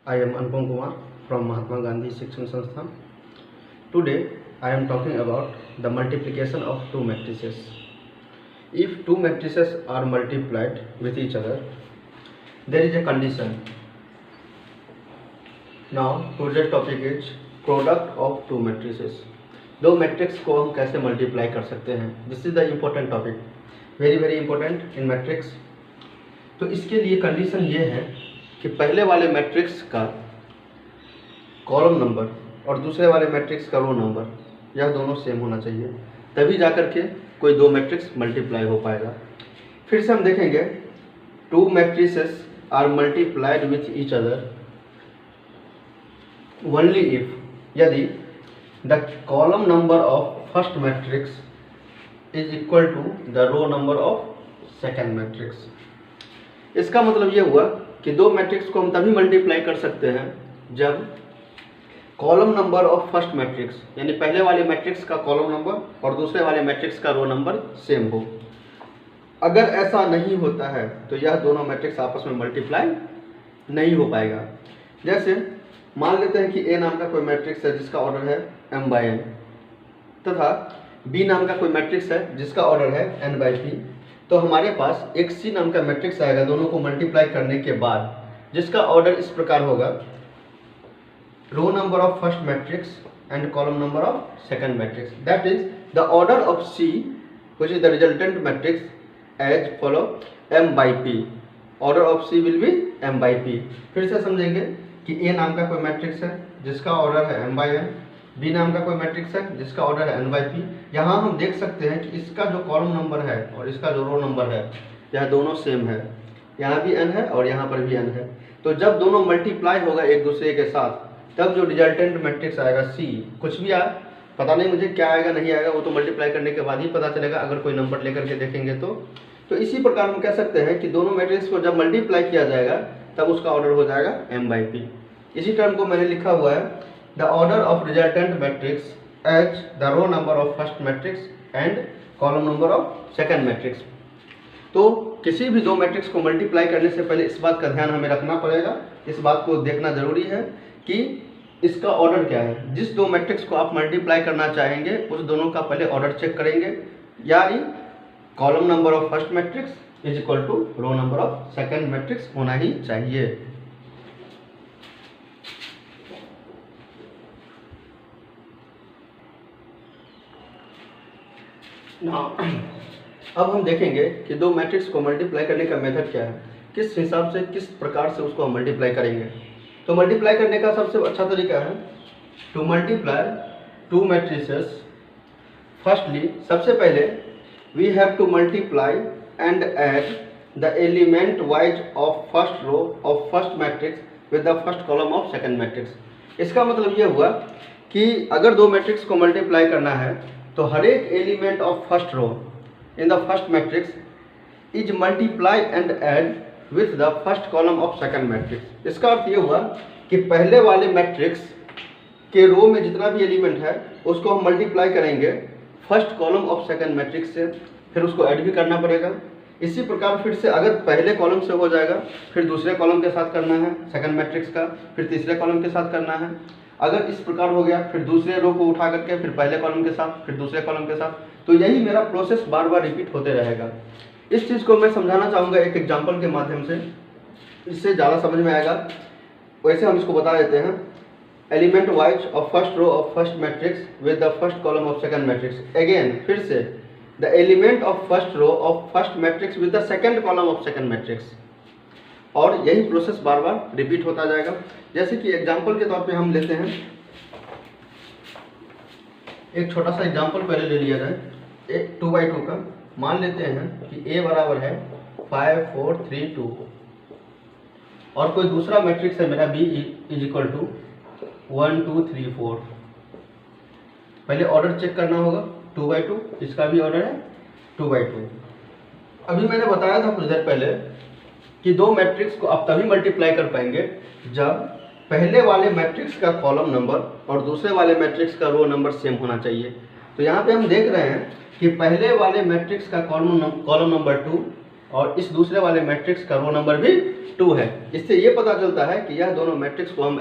I am Anupam Kumar from Mahatma Gandhi Shikshan Sansthan. Today I am talking about the multiplication of two matrices. If two matrices are multiplied with each other, there is a condition. Now today's topic is product of two matrices. दो matrix को हम कैसे multiply कर सकते हैं, this is the important topic, very important in matrix. तो इसके लिए कंडीशन ये है कि पहले वाले मैट्रिक्स का कॉलम नंबर और दूसरे वाले मैट्रिक्स का रो नंबर यह दोनों सेम होना चाहिए, तभी जाकर के कोई दो मैट्रिक्स मल्टीप्लाई हो पाएगा. फिर से हम देखेंगे, two matrices are multiplied with each other only if, यदि the column number of first matrix is equal to the row number of second matrix. इसका मतलब ये हुआ कि दो मैट्रिक्स को हम तभी मल्टीप्लाई कर सकते हैं जब column number of first matrix यानी पहले वाले मैट्रिक्स का कॉलम नंबर और दूसरे वाले मैट्रिक्स का रो नंबर सेम हो. अगर ऐसा नहीं होता है तो यह दोनों मैट्रिक्स आपस में मल्टीप्लाई नहीं हो पाएगा. जैसे मान लेते हैं कि ए नाम का कोई मैट्रिक्स है जिसका ऑर्डर है m/n तथा बी नाम का कोई मैट्रिक्स है जिसका ऑर्डर है n/p. तो हमारे पास एक सी नाम का मैट्रिक्स आएगा दोनों को मल्टीप्लाई करने के बाद, जिसका ऑर्डर इस प्रकार होगा, row number of first matrix and column number of second matrix. That is the order of C which is the resultant matrix as follow m/p. Order of C will be m/p. फिर से समझेंगे कि ए नाम का कोई matrix है जिसका order है m/n, बी नाम का कोई मैट्रिक्स है जिसका ऑर्डर है n/p. यहाँ हम देख सकते हैं कि इसका जो कॉलम नंबर है और इसका जो रो नंबर है यह दोनों सेम है. यहाँ भी n है और यहाँ पर भी n है. तो जब दोनों मल्टीप्लाई होगा एक दूसरे के साथ, तब जो रिजल्टेंट मैट्रिक्स आएगा सी, कुछ भी आए, पता नहीं मुझे क्या आएगा नहीं आएगा, वो तो मल्टीप्लाई करने के बाद ही पता चलेगा अगर कोई नंबर लेकर के देखेंगे तो इसी प्रकार हम कह सकते हैं कि दोनों मैट्रिक्स को जब मल्टीप्लाई किया जाएगा तब उसका ऑर्डर हो जाएगा m/p. इसी टर्म को मैंने लिखा हुआ है, the order of resultant matrix as the row number of first matrix and column number of second matrix. तो किसी भी दो मैट्रिक्स को मल्टीप्लाई करने से पहले इस बात का ध्यान हमें रखना पड़ेगा, इस बात को देखना जरूरी है कि इसका ऑर्डर क्या है. जिस दो मैट्रिक्स को आप मल्टीप्लाई करना चाहेंगे उस दोनों का पहले ऑर्डर चेक करेंगे, यानी column number of first matrix is equal to row number of second matrix होना ही चाहिए. अब हम देखेंगे कि दो मैट्रिक्स को मल्टीप्लाई करने का मेथड क्या है, किस हिसाब से किस प्रकार से उसको हम मल्टीप्लाई करेंगे. तो मल्टीप्लाई करने का सबसे अच्छा तरीका है to multiply two matrices. Firstly, सबसे पहले we have to multiply and add the element wise of first row of first matrix with the first column of second matrix. इसका मतलब ये हुआ कि अगर दो मैट्रिक्स को मल्टीप्लाई करना है तो हर एक element of first row in the first matrix is multiply and add with the first column of second matrix. इसका अर्थ ये हुआ कि पहले वाले मैट्रिक्स के रो में जितना भी एलिमेंट है उसको हम मल्टीप्लाई करेंगे first column of second matrix से, फिर उसको ऐड भी करना पड़ेगा. इसी प्रकार फिर से अगर पहले कॉलम से हो जाएगा फिर दूसरे कॉलम के साथ करना है सेकंड मैट्रिक्स का, फिर तीसरे कॉलम के साथ करना है. अगर इस प्रकार हो गया फिर दूसरे रो को उठा करके फिर पहले कॉलम के साथ फिर दूसरे कॉलम के साथ. तो यही मेरा प्रोसेस बार बार रिपीट होते रहेगा. इस चीज़ को मैं समझाना चाहूँगा एक एग्जाम्पल के माध्यम से, इससे ज़्यादा समझ में आएगा. वैसे हम इसको बता देते हैं, element wise of first row of first matrix with the first column of second matrix. Again फिर से the element of first row of first matrix with the second column of second matrix. और यही process बार बार repeat होता जाएगा. जैसे कि example के तौर पे हम लेते हैं, एक छोटा सा एग्जाम्पल पहले ले लिया जाए, एक 2/2 का. मान लेते हैं कि a बराबर है 5 4 3 2 और कोई दूसरा मैट्रिक्स है मेरा b इज इक्वल टू 1 2 3 4. पहले ऑर्डर चेक करना होगा 2/2, इसका भी ऑर्डर है 2/2. अभी मैंने बताया था कुछ देर पहले कि दो मैट्रिक्स को आप तभी मल्टीप्लाई कर पाएंगे जब पहले वाले मैट्रिक्स का कॉलम नंबर और दूसरे वाले मैट्रिक्स का रो नंबर सेम होना चाहिए. तो यहाँ पे हम देख रहे हैं कि पहले वाले मैट्रिक्स का कॉलम नंबर 2 और इस दूसरे वाले मैट्रिक्स का रो नंबर भी 2 है। इससे ये पता चलता है कि यह दोनों मैट्रिक्स को हम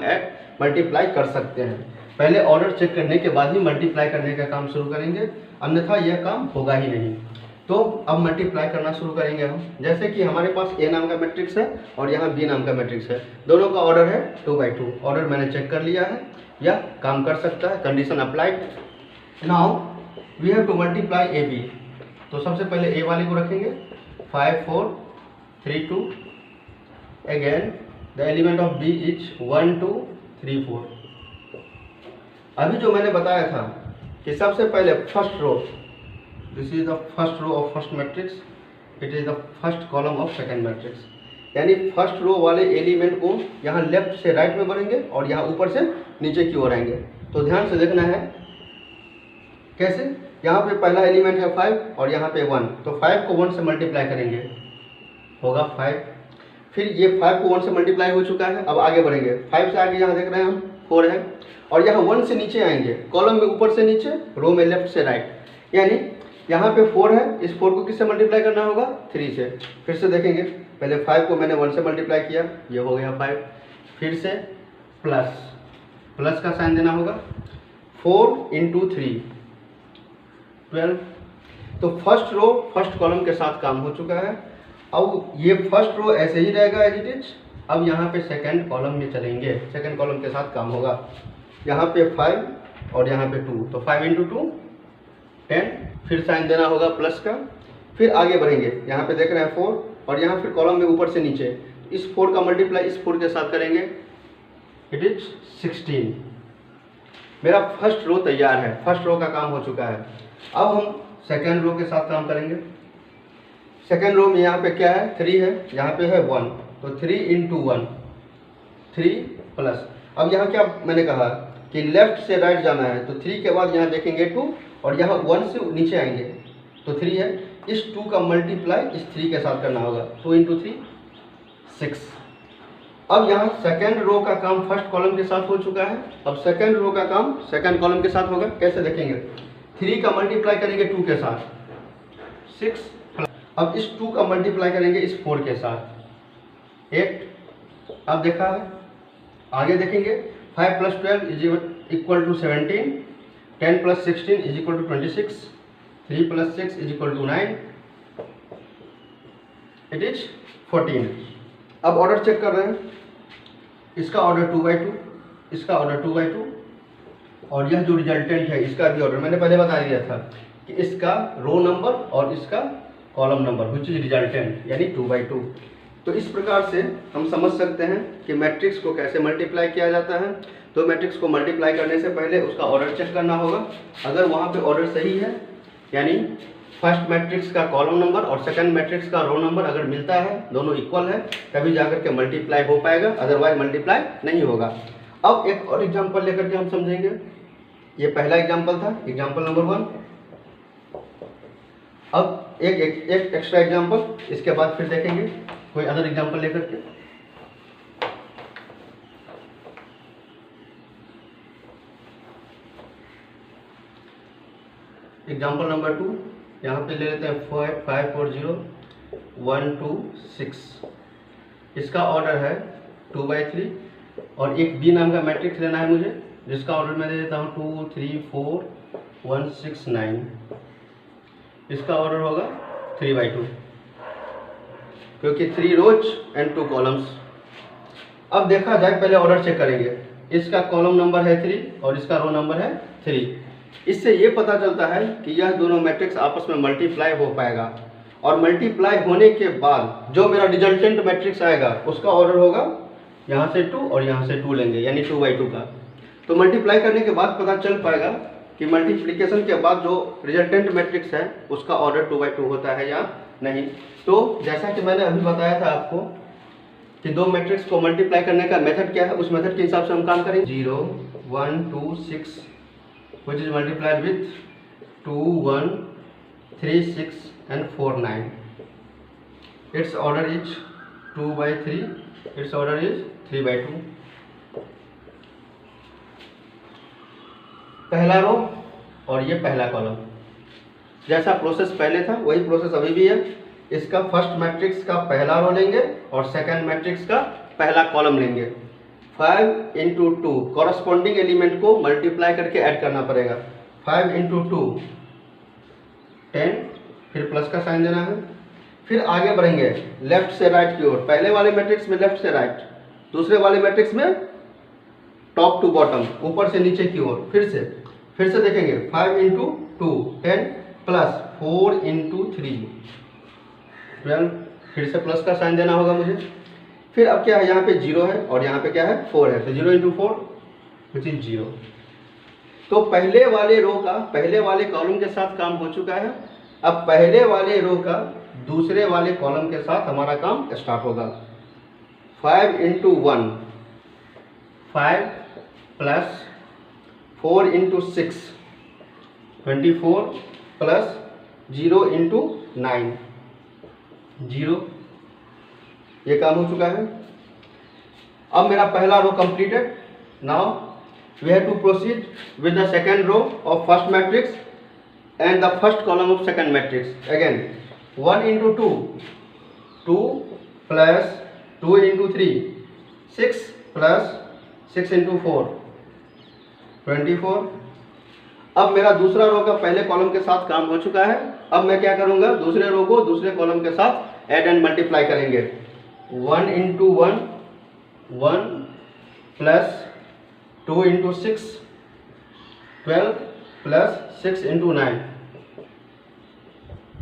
मल्टीप्लाई कर सकते हैं। पहले ऑर्डर चेक करने के बाद ही मल्टीप्लाई करने का काम शुरू करेंगे, अन्यथा यह काम होगा ही नहीं। तो अब मल्टीप्लाई करना शुरू करेंगे हम। जैसे कि हमारे पास ए नाम का मैट्रिक्स है और यहाँ बी नाम का मैट्रिक्स है, दोनों का ऑर्डर है 2/2। ऑर्डर मैंने चेक कर लिया है, यह काम कर सकता है, condition applied. Now we have to multiply A B. तो सबसे पहले ए वाले को रखेंगे 5 4 3 2। Again the element of B is 1 2 3 4। अभी जो मैंने बताया था कि सबसे पहले first row, this is the first row of first matrix, it is the first column of second matrix. यानी फर्स्ट रो वाले एलिमेंट को यहाँ लेफ्ट से राइट में बढ़ेंगे और यहाँ ऊपर से नीचे की ओर आएंगे। तो ध्यान से देखना है कैसे। यहाँ पे पहला एलिमेंट है 5 और यहाँ पे 1, तो 5 को 1 से मल्टीप्लाई करेंगे, होगा 5। फिर ये 5 को 1 से मल्टीप्लाई हो चुका है, अब आगे बढ़ेंगे। 5 से आगे यहाँ देख रहे हैं हम 4 है, और यहाँ 1 से नीचे आएंगे, कॉलम में ऊपर से नीचे, रो में लेफ्ट से राइट। यानी यहाँ पे 4 है, इस 4 को किससे मल्टीप्लाई करना होगा, 3 से। फिर से देखेंगे, पहले 5 को मैंने 1 से मल्टीप्लाई किया, ये हो गया 5। फिर से प्लस का साइन देना होगा, 4 × 3 12। तो फर्स्ट रो फर्स्ट कॉलम के साथ काम हो चुका है। अब ये फर्स्ट रो ऐसे ही रहेगा एज इट इज। अब यहाँ पे सेकंड कॉलम में चलेंगे, सेकंड कॉलम के साथ काम होगा। यहाँ पे 5 और यहाँ पे 2, तो 5 × 2 10। फिर साइन देना होगा प्लस का। फिर आगे बढ़ेंगे, यहाँ पे देख रहे हैं 4, और यहाँ फिर कॉलम में ऊपर से नीचे, इस 4 का मल्टीप्लाई इस 4 के साथ करेंगे, इट इज 16। मेरा फर्स्ट रो तैयार है, फर्स्ट रो का काम हो चुका है। अब हम सेकेंड रो के साथ काम करेंगे। सेकेंड रो में यहाँ पे क्या है, 3 है, यहाँ पे है 1, तो 3 × 1 3 प्लस। अब यहाँ क्या मैंने कहा कि लेफ्ट से राइट जाना है, तो 3 के बाद यहाँ देखेंगे 2, और यहाँ 1 से नीचे आएंगे, तो 3 है। इस 2 का मल्टीप्लाई इस 3 के साथ करना होगा, 2 × 3 6। अब यहाँ सेकेंड रो का काम फर्स्ट कॉलम के साथ हो चुका है, अब सेकेंड रो का काम सेकेंड कॉलम के साथ होगा। कैसे देखेंगे, 3 का मल्टीप्लाई करेंगे 2 के साथ, 6। अब इस 2 का मल्टीप्लाई करेंगे इस 4 के साथ, 8। अब देखा है, आगे देखेंगे, 5 + 12 = 17, 10 + 16 = 26, 3 + 6 = 9, इट इज 14। अब ऑर्डर चेक कर रहे हैं, इसका ऑर्डर 2/2, इसका ऑर्डर 2/2, और यह जो रिजल्टेंट है इसका भी ऑर्डर मैंने पहले बता दिया था कि इसका रो नंबर और इसका column number which is resultant, यानी 2/2। तो इस प्रकार से हम समझ सकते हैं कि मैट्रिक्स को कैसे मल्टीप्लाई किया जाता है। तो मैट्रिक्स को मल्टीप्लाई करने से पहले उसका ऑर्डर चेक करना होगा। अगर वहाँ पे ऑर्डर सही है, यानी फर्स्ट मैट्रिक्स का कॉलम नंबर और सेकंड मैट्रिक्स का रो नंबर अगर मिलता है, दोनों इक्वल है, तभी जाकर के मल्टीप्लाई हो पाएगा, अदरवाइज मल्टीप्लाई नहीं होगा। अब एक और एग्जांपल लेकर के हम समझेंगे। ये पहला एग्जांपल था, एग्जांपल नंबर 1। अब एक एक्स्ट्रा एग्जांपल, इसके बाद फिर देखेंगे कोई अदर एग्जांपल लेकर के। एग्जांपल नंबर 2, यहाँ पे ले लेते हैं 5 4 0 1 2 6। इसका ऑर्डर है 2/3, और एक बी नाम का मैट्रिक्स लेना है मुझे, जिसका ऑर्डर मैं दे देता हूँ 2 3 4 1 6 9। इसका ऑर्डर होगा 3/2, क्योंकि 3 रोज एंड 2 कॉलम्स। अब देखा जाए, पहले ऑर्डर चेक करेंगे। इसका कॉलम नंबर है 3 और इसका रो नंबर है 3। इससे ये पता चलता है कि यह दोनों मैट्रिक्स आपस में मल्टीप्लाई हो पाएगा, और मल्टीप्लाई होने के बाद जो मेरा रिजल्टेंट मैट्रिक्स आएगा उसका ऑर्डर होगा यहाँ से 2 और यहाँ से 2 लेंगे, यानी 2/2 का। तो मल्टीप्लाई करने के बाद पता चल पाएगा कि मल्टीप्लिकेशन के बाद जो रिजल्टेंट मैट्रिक्स है उसका ऑर्डर 2/2 होता है या नहीं। तो जैसा कि मैंने अभी बताया था आपको कि दो मैट्रिक्स को मल्टीप्लाई करने का मेथड क्या है, उस मेथड के हिसाब से हम काम करेंगे। 0 1 2 6 which is multiplied with 2 1 3 6 and 4 9. Its order is 2/3, its order is 3/2. पहला रो और ये पहला कॉलम, जैसा प्रोसेस पहले था वही प्रोसेस अभी भी है। इसका फर्स्ट मैट्रिक्स का पहला रो लेंगे और सेकंड मैट्रिक्स का पहला कॉलम लेंगे। 5 इंटू 2 कॉरस्पॉन्डिंग एलिमेंट को मल्टीप्लाई करके ऐड करना पड़ेगा। 5 इंटू 2 10, फिर प्लस का साइन देना है। फिर आगे बढ़ेंगे लेफ्ट से राइट की ओर। पहले वाले मैट्रिक्स में लेफ्ट से राइट, दूसरे वाले मैट्रिक्स में टॉप टू बॉटम, ऊपर से नीचे की ओर। फिर से देखेंगे 5 इंटू 2 10 प्लस 4 इंटू 3 12, फिर से प्लस का साइन देना होगा मुझे। फिर अब क्या है, यहाँ पे 0 है और यहाँ पे क्या है 4 है, तो 0 इंटू 4 विच इज 0। तो पहले वाले रो का पहले वाले कॉलम के साथ काम हो चुका है। अब पहले वाले रो का दूसरे वाले कॉलम के साथ हमारा काम स्टार्ट होगा। 5 into 1 5 plus 4 into 6 24 plus 0 into 9 0। ये काम हो चुका है। अब मेरा पहला row completed. Now we have to proceed with the second row of first matrix and the first column of second matrix. Again 1 into 2 2 plus 2 into 3 6 plus 6 into 4 24। अब मेरा दूसरा रो का पहले कॉलम के साथ काम हो चुका है। अब मैं क्या करूंगा, दूसरे रो को दूसरे कॉलम के साथ ऐड एंड मल्टीप्लाई करेंगे। 1 into 1 1 plus 2 into 6 12 plus 6 into 9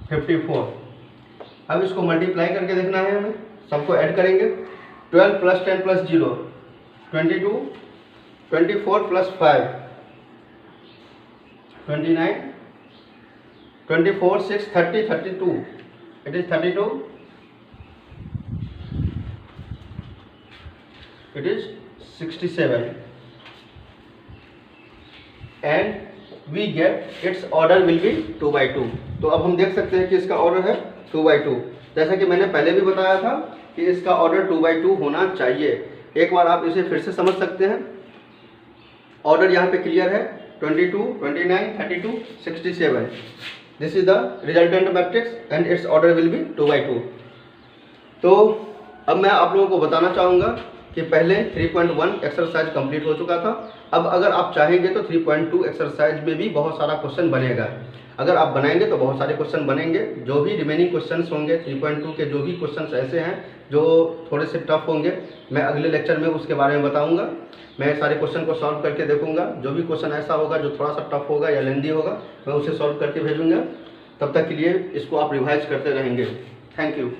54। अब इसको मल्टीप्लाई करके देखना है हमें, सबको ऐड करेंगे। 12 plus 10 plus 0 22 24 plus 5 29 24 6 30 32 it is 32 it is 67 and we get its order will be 2/2। तो अब हम देख सकते हैं कि इसका ऑर्डर है 2/2। जैसा कि मैंने पहले भी बताया था कि इसका ऑर्डर 2/2 होना चाहिए। एक बार आप इसे फिर से समझ सकते हैं। ऑर्डर यहाँ पे क्लियर है, 22 29 32 67। This is the resultant matrix and it's order will be 2/2। तो अब मैं आप लोगों को बताना चाहूँगा कि पहले 3.1 एक्सरसाइज कंप्लीट हो चुका था। अब अगर आप चाहेंगे तो 3.2 एक्सरसाइज में भी बहुत सारा क्वेश्चन बनेगा। अगर आप बनाएंगे तो बहुत सारे क्वेश्चन बनेंगे। जो भी रिमेनिंग क्वेश्चंस होंगे 3.2 के, जो भी क्वेश्चंस ऐसे हैं जो थोड़े से टफ होंगे, मैं अगले लेक्चर में उसके बारे में बताऊंगा। मैं सारे क्वेश्चन को सॉल्व करके देखूंगा। जो भी क्वेश्चन ऐसा होगा जो थोड़ा सा टफ होगा या लेंदी होगा, मैं उसे सॉल्व करके भेजूंगा। तब तक के लिए इसको आप रिवाइज करते रहेंगे। Thank you.